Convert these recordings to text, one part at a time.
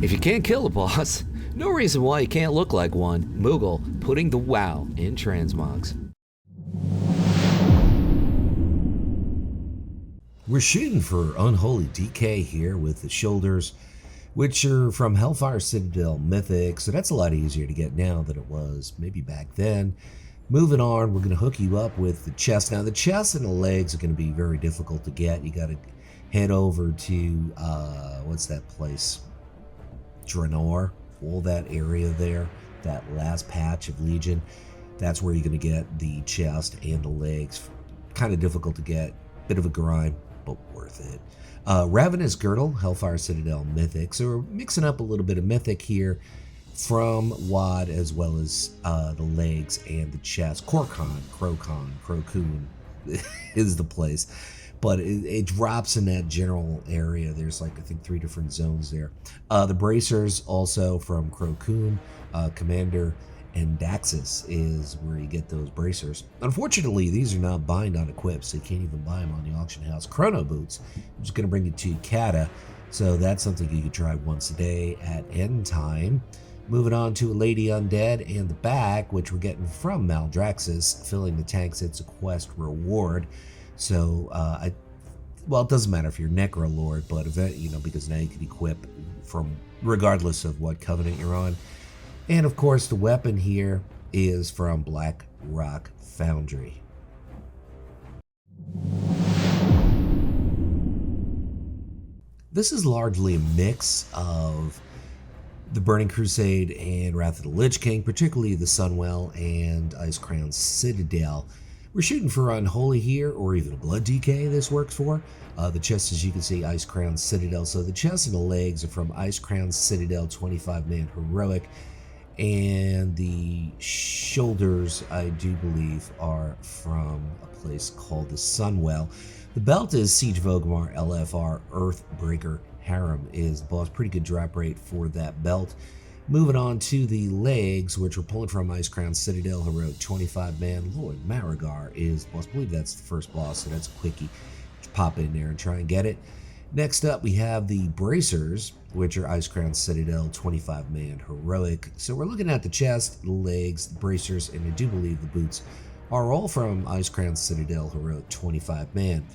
If you can't kill a boss, no reason why you can't look like one. Moogle putting the wow in transmogs. We're shooting for Unholy DK here with the shoulders, which are from Hellfire Citadel Mythic, so that's a lot easier to get now than it was maybe back then. Moving on, we're going to hook you up with the chest. Now, the chest and the legs are going to be very difficult to get. You got to head over to, what's that place? Draenor, all that area there, that last patch of Legion. That's where you're going to get the chest and the legs. Kind of difficult to get, bit of a grind, but worth it. RAVENOUS Girdle, Hellfire Citadel Mythic. So we're mixing up a little bit of Mythic here from WOD, as well as the legs and the chest. Crocon is the place. But it drops in that general area. There's like, I think, 3 different zones there. The bracers also from Crocon, Commander, and Daxus is where you get those bracers. Unfortunately, these are not bind on equip, so you can't even buy them on the auction house. Chrono boots, I'm just going to bring you to Cata, so that's something you can try once a day at end time. Moving on to a Lady Undead and the back, which we're getting from Maldraxxus, filling the tanks. It's a quest reward. So, well, it doesn't matter if you're Necro Lord, but because now you can equip from regardless of what covenant you're on. And of course, the weapon here is from Black Rock Foundry. This is largely a mix of the Burning Crusade and Wrath of the Lich King, particularly the Sunwell and Icecrown Citadel. We're shooting for Unholy here, or even a Blood DK this works for. The chest, as you can see, Icecrown Citadel. So the chest and the legs are from Icecrown Citadel 25-man Heroic. And the shoulders, I do believe, are from a place called the Sunwell. The belt is Siege of Orgrimmar LFR Earthbreaker Harem is the boss. Pretty good drop rate for that belt. Moving on to the legs, which we're pulling from Icecrown Citadel Heroic 25-man. Lord Marigar is the boss. I believe that's the first boss, so that's a quickie. Just pop in there and try and get it. Next up, we have the bracers, which are Icecrown Citadel 25-man Heroic. So we're looking at the chest, the legs, the bracers, and I do believe the boots are all from Icecrown Citadel Heroic 25-man.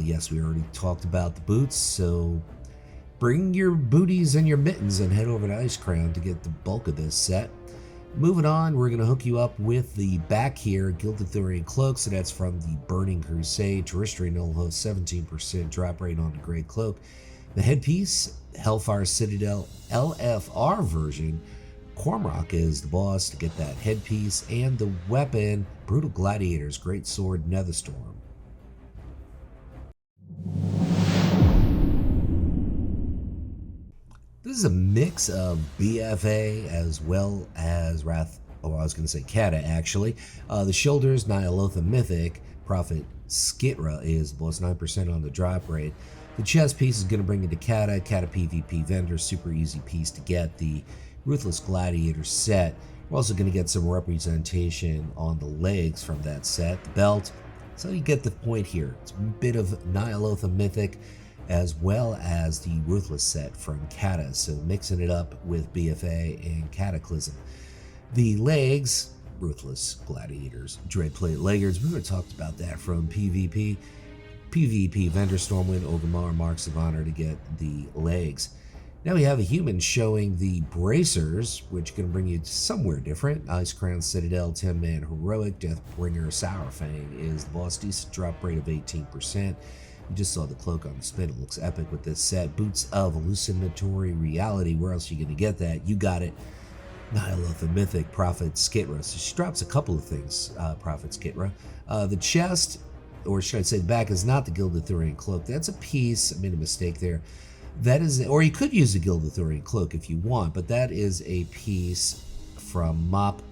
Yes, we already talked about the boots, so bring your booties and your mittens and head over to Icecrown to get the bulk of this set. Moving on, we're going to hook you up with the back here, Gilded Thorium Cloak, so that's from the Burning Crusade. Terrestrial Null Host, 17% drop rate on the Great Cloak. The headpiece, Hellfire Citadel LFR version. Cormrock is the boss to get that headpiece, and the weapon, Brutal Gladiator's Great Sword Netherstorm. This is a mix of BFA as well as Cata actually. The shoulders, Nyalotha Mythic, Prophet Skitra is plus 9% on the drop rate. The chest piece is going to bring you to Cata PvP vendor, super easy piece to get. The Ruthless Gladiator set. We're also going to get some representation on the legs from that set. The belt, so you get the point here. It's a bit of Nyalotha Mythic, as well as the Ruthless set from Cata, so mixing it up with BFA and Cataclysm. The legs, Ruthless Gladiators, Dreadplate Laggards. We already talked about that from PvP. PvP vendor, Stormwind, Orgrimmar, Marks of Honor to get the legs. Now we have a human showing the bracers, which can bring you somewhere different. Icecrown Citadel, 10-man Heroic, Deathbringer Sourfang is the boss, decent drop rate of 18%. You just saw the cloak on the spin. It looks epic with this set. Boots of Hallucinatory Reality. Where else are you going to get that? You got it. Nyalotha Mythic, Prophet Skitra. So she drops a couple of things, Prophet Skitra. The chest, or should I say the back, is not the Gilded Thorium Cloak. That's a piece. I made a mistake there. That is, or you could use the Gilded Thorium Cloak if you want, but that is a piece from Mop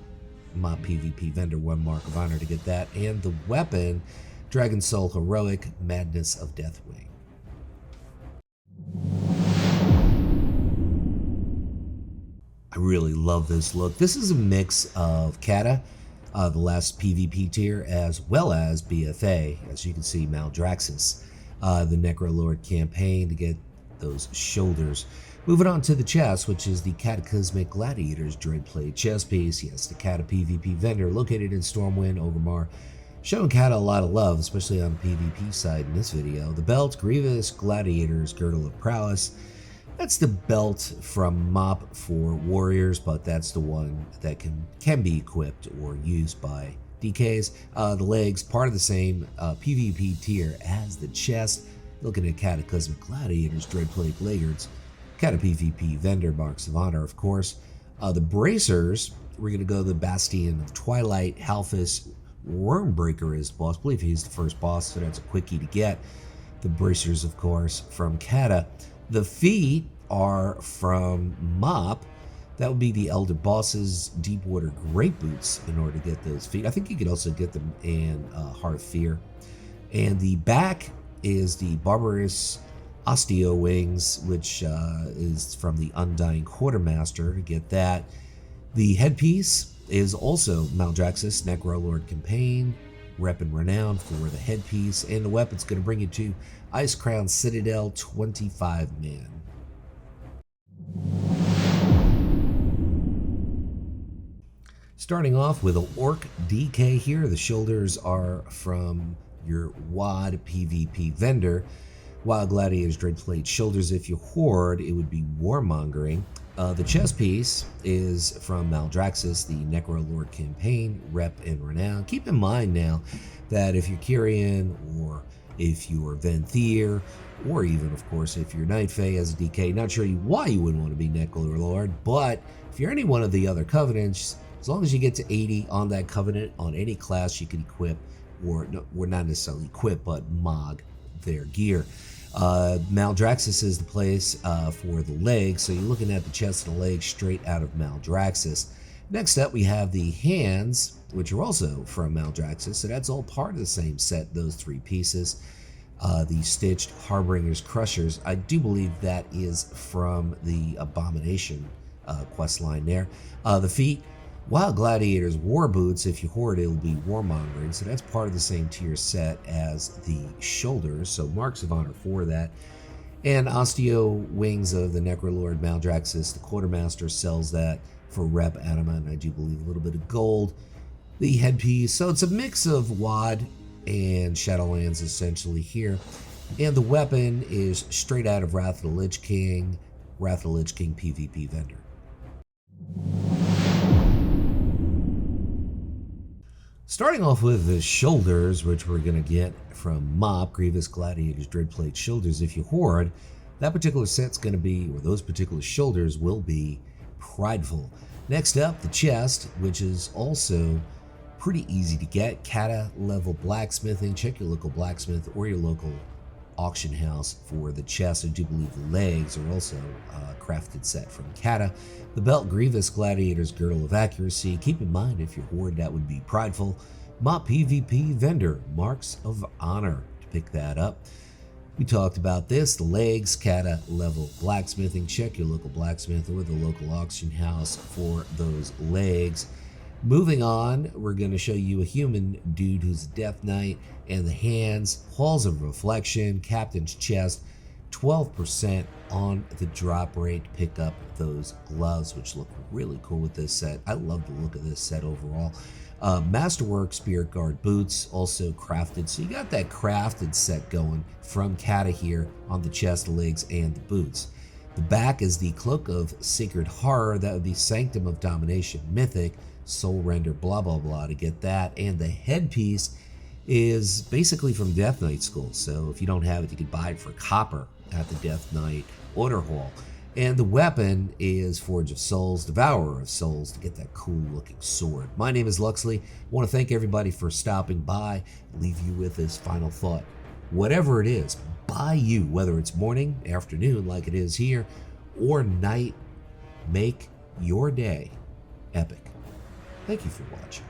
PvP vendor, 1 Mark of Honor to get that. And the weapon, Dragon Soul Heroic, Madness of Deathwing. I really love this look. This is a mix of Cata, the last PvP tier, as well as BFA. As you can see, Maldraxxus, the Necrolord campaign to get those shoulders. Moving on to the chest, which is the Cataclysmic Gladiator's Dreadplate chest piece. Yes, the Cata PvP vendor located in Stormwind, Overmar. Showing Cata a lot of love, especially on the PvP side in this video. The belt, Grievous Gladiator's Girdle of Prowess. That's the belt from MOP for warriors, but that's the one that can be equipped or used by DKs. The legs, part of the same PvP tier as the chest. Looking at Cataclysmic Gladiator's Dreadplate Laggards. Cata PvP vendor, marks of honor, of course. The bracers, we're going to go the Bastion of Twilight, Halfus, Wormbreaker is boss. I believe he's the first boss, so that's a quickie to get. The bracers, of course, from Cata. The feet are from MOP. That would be the Elder Boss's Deepwater Great Boots in order to get those feet. I think you could also get them in Heart of Fear. And the back is the Barbarous Osteo Wings, which is from the Undying Quartermaster to get that. The headpiece is also Maldraxxus, Necrolord Campaign, Rep and Renown for the headpiece. And the weapon's going to bring you to Icecrown Citadel, 25 man. Starting off with an Orc DK here. The shoulders are from your WOD PvP vendor. Wild Gladiator's Dreadplate shoulders. If you hoard, it would be Warmongering. The chest piece is from Maldraxxus, the Necrolord Campaign, Rep and Renown. Keep in mind now that if you're Kyrian, or if you're Venthyr, or even, of course, if you're Night Fae as a DK, not sure why you wouldn't want to be Necrolord, but if you're any one of the other Covenants, as long as you get to 80 on that Covenant, on any class you can equip, or not necessarily equip, but MOG their gear. Maldraxxus is the place for the legs, so you're looking at the chest and the legs straight out of Maldraxxus. Next up, we have the hands, which are also from Maldraxxus, so that's all part of the same set, those three pieces. The stitched Harbinger's Crushers, I do believe that is from the Abomination quest line there. The feet, Wild Gladiator's War Boots. If you hoard, it will be Warmongering, so that's part of the same tier set as the shoulders, so marks of honor for that. And Osteo Wings of the Necrolord Maldraxxus, the Quartermaster sells that for Rep Anima, and I do believe a little bit of gold. The headpiece, so it's a mix of WOD and Shadowlands essentially here. And the weapon is straight out of Wrath of the Lich King, Wrath of the Lich King PvP vendor. Starting off with the shoulders, which we're going to get from MOP, Grievous Gladiator's Dreadplate shoulders. If you hoard, that particular set's going to be, or those particular shoulders will be prideful. Next up, the chest, which is also pretty easy to get. Cata level blacksmithing. Check your local blacksmith or your local auction house for the chest. I do believe the legs are also a crafted set from Cata. The belt, Grievous Gladiator's Girdle of Accuracy. Keep in mind, if you hoard, that would be prideful. MOP PvP vendor, marks of honor to pick that up. We talked about this. The legs, Cata level blacksmithing. Check your local blacksmith or the local auction house for those legs. Moving on, we're going to show you a human dude who's a Death Knight, and the hands, Halls of Reflection, Captain's Chest, 12% on the drop rate to pick up those gloves, which look really cool with this set. I love the look of this set overall. Masterwork Spirit Guard boots, also crafted. So you got that crafted set going from Cata here on the chest, the legs, and the boots. The back is the Cloak of Sacred Horror. That would be Sanctum of Domination Mythic, Soul Render, blah, blah, blah to get that. And the headpiece is basically from Death Knight School. So if you don't have it, you can buy it for copper at the Death Knight Order Hall. And the weapon is Forge of Souls, Devourer of Souls, to get that cool looking sword. My name is Luxley. I want to thank everybody for stopping by. Leave you with this final thought. Whatever it is, by you, whether it's morning, afternoon like it is here, or night, make your day epic. Thank you for watching.